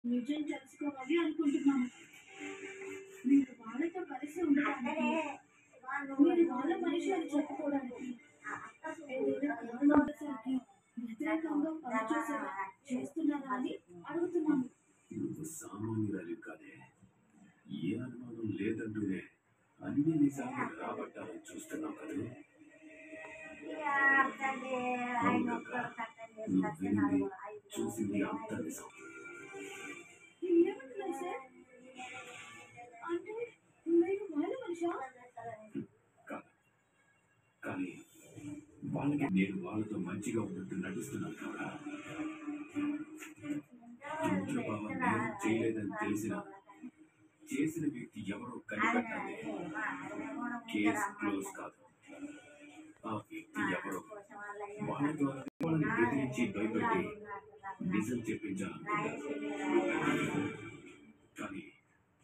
నిజం తెలుసుకోవాలి అనుకుంటున్నాను. మీరు వాళ్ళతో కలిసి ఉండటానికి, మీరు వాళ్ళ మనిషి అని చెప్పుకోవడానికి ఏదైనా కారణం ఉండేసరికి వ్యతిరేకంగా పనిచేసేలా చేస్తున్నారా అని అడుగుతున్నాను. నువ్వు సామాన్యురాలు కాదే. ఏ అనుమానం లేదంటూనే అన్ని నిజాలు రాబట్టాలని చూస్తున్నావు కదూ. అవునక్క, నువ్వు వినింది చూసింది అంతా నిజం. ఏమంటున్నారు సార్? అంటే మీరు వాళ్ళ మనిషా? కాదు, కానీ వాళ్ళకి నేను వాళ్ళతో మంచిగా ఉన్నట్టు నటిస్తున్నాను కదా. ఇంట్లో బావ నేరం చేయలేదని తెలిసిన చేసిన వ్యక్తి ఎవరో కనిపెట్టాలి. కేస్ క్లోజ్ కాదు. ఆ వ్యక్తి ఎవరో వాళ్ళ ద్వారా వాళ్ళని బెదిరించి భయపెట్టి నిజం చెప్పించాలనుకుంటారు. కానీ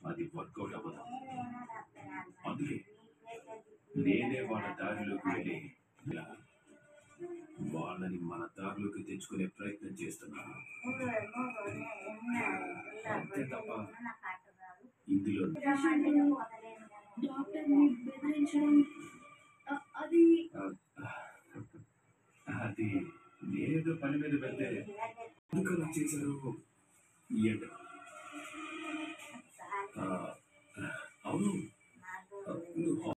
అది వర్కౌట్ అవ్వదు. అందుకే నేనే వాళ్ళ దారిలోకి వెళ్ళి వాళ్ళని మన దారిలోకి తెచ్చుకునే ప్రయత్నం చేస్తున్నాను. అంతే తప్ప ఇందులో డాక్టర్ని బెదిరించడం అది అది నేనేదో పని మీద వెళ్తే ఎందుకు అలా చేశారు ఏంటో. అవును,